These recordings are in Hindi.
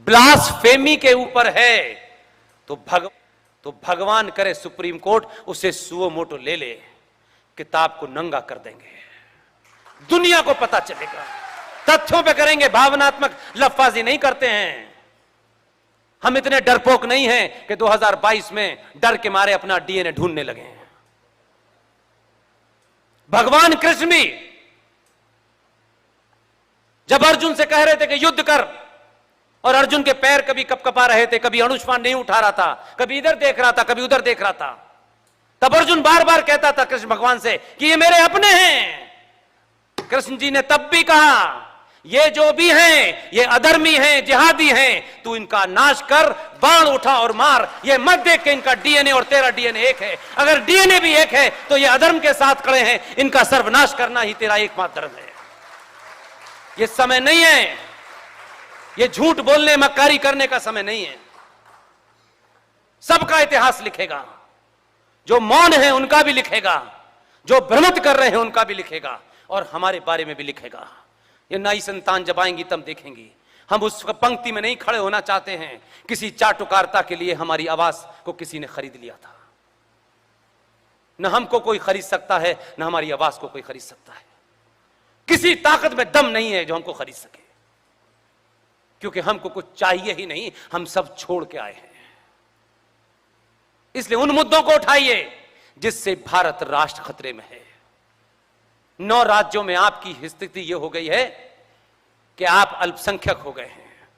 ब्लास्फेमी के ऊपर है तो भगवान करे सुप्रीम कोर्ट उसे सुओ मोटो ले ले, किताब को नंगा कर देंगे, दुनिया को पता चलेगा। तथ्यों पे करेंगे, भावनात्मक लफाजी नहीं करते हैं। हम इतने डरपोक नहीं हैं कि 2022 में डर के मारे अपना डीएनए ढूंढने लगे हैं। भगवान कृष्ण भी जब अर्जुन से कह रहे थे कि युद्ध कर, और अर्जुन के पैर कभी कपकपा रहे थे, कभी अनुष्मान नहीं उठा रहा था, कभी इधर देख रहा था, कभी उधर देख रहा था, तब अर्जुन बार बार कहता था कृष्ण भगवान से कि ये मेरे अपने हैं। कृष्ण जी ने तब भी कहा ये जो भी हैं ये अधर्मी हैं, जिहादी हैं, तू इनका नाश कर, बाण उठा और मार। ये मत देख के इनका डीएनए और तेरा डीएनए एक है, अगर डीएनए भी एक है तो ये अधर्म के साथ खड़े हैं, इनका सर्वनाश करना ही तेरा एकमात्र धर्म है। ये समय नहीं है, ये झूठ बोलने मक्कारी करने का समय नहीं है। सबका इतिहास लिखेगा, जो मौन है उनका भी लिखेगा, जो भ्रमित कर रहे हैं उनका भी लिखेगा, और हमारे बारे में भी लिखेगा। ये नई संतान जब आएंगी तब देखेंगी। हम उस पंक्ति में नहीं खड़े होना चाहते हैं। किसी चाटुकारिता के लिए हमारी आवाज को किसी ने खरीद लिया था। न हमको कोई खरीद सकता है, न हमारी आवाज को कोई खरीद सकता है। किसी ताकत में दम नहीं है जो हमको खरीद सके, क्योंकि हमको कुछ चाहिए ही नहीं, हम सब छोड़ के आए हैं। इसलिए उन मुद्दों को उठाइए जिससे भारत राष्ट्र खतरे में है। 9 राज्यों में आपकी स्थिति यह हो गई है कि आप अल्पसंख्यक हो गए हैं।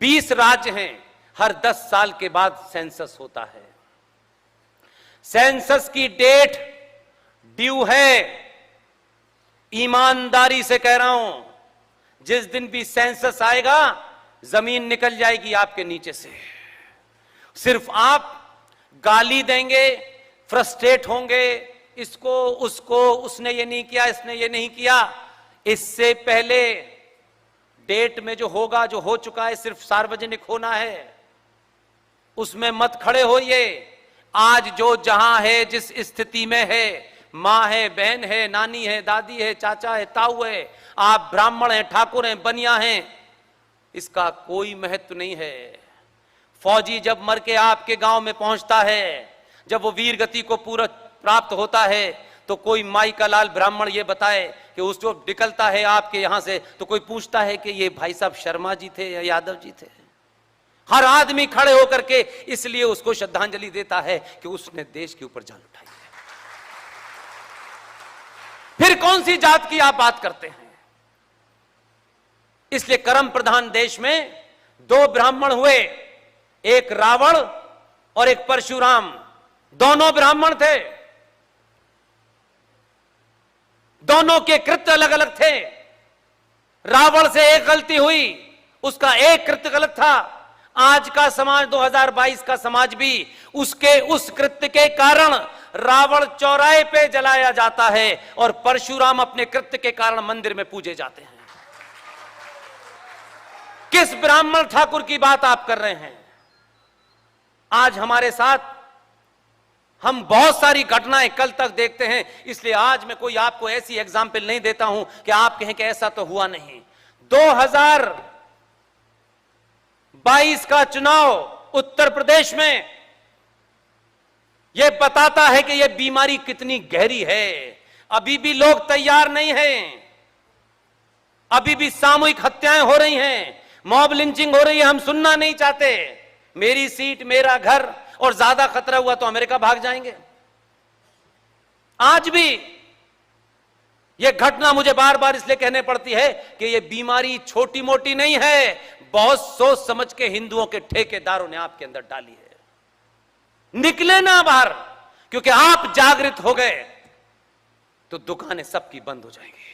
20 राज्य हैं, हर 10 साल के बाद सेंसस होता है। सेंसस की डेट ड्यू है। ईमानदारी से कह रहा हूं, जिस दिन भी सेंसस आएगा जमीन निकल जाएगी आपके नीचे से। सिर्फ आप गाली देंगे, फ्रस्ट्रेट होंगे, इसको उसको, उसने ये नहीं किया, इसने ये नहीं किया। इससे पहले डेट में जो होगा, जो हो चुका है, सिर्फ सार्वजनिक होना है, उसमें मत खड़े होइए। आज जो जहां है, जिस स्थिति में है, मां है, बहन है, नानी है, दादी है, चाचा है, ताऊ है, आप ब्राह्मण हैं, ठाकुर हैं, बनिया हैं, इसका कोई महत्व नहीं है। फौजी जब मर के आपके गांव में पहुंचता है, जब वो वीर गति को पूरा प्राप्त होता है, तो कोई माई का लाल ब्राह्मण ये बताए कि उस जो निकलता है आपके यहां से, तो कोई पूछता है कि ये भाई साहब शर्मा जी थे या यादव जी थे। हर आदमी खड़े होकर के इसलिए उसको श्रद्धांजलि देता है कि उसने देश के ऊपर जान उठाई है। फिर कौन सी जात की आप बात करते हैं? इसलिए कर्म प्रधान देश में 2 ब्राह्मण हुए, एक रावण और एक परशुराम। दोनों ब्राह्मण थे, दोनों के कृत्य अलग अलग थे। रावण से एक गलती हुई, उसका एक कृत्य गलत था। आज का समाज, 2022 का समाज भी उसके उस कृत्य के कारण रावण चौराहे पे जलाया जाता है और परशुराम अपने कृत्य के कारण मंदिर में पूजे जाते हैं। किस ब्राह्मण ठाकुर की बात आप कर रहे हैं? आज हमारे साथ हम बहुत सारी घटनाएं कल तक देखते हैं, इसलिए आज मैं कोई आपको ऐसी एग्जाम्पल नहीं देता हूं कि आप कहें कि ऐसा तो हुआ नहीं। 2022 का चुनाव उत्तर प्रदेश में यह बताता है कि यह बीमारी कितनी गहरी है। अभी भी लोग तैयार नहीं हैं, अभी भी सामूहिक हत्याएं हो रही हैं, मॉब लिंचिंग हो रही है। हम सुनना नहीं चाहते। मेरी सीट, मेरा घर, और ज्यादा खतरा हुआ तो अमेरिका भाग जाएंगे। आज भी यह घटना मुझे बार बार इसलिए कहने पड़ती है कि यह बीमारी छोटी मोटी नहीं है, बहुत सोच समझ के हिंदुओं के ठेकेदारों ने आपके अंदर डाली है। निकले ना बाहर, क्योंकि आप जागृत हो गए तो दुकानें सबकी बंद हो जाएंगी।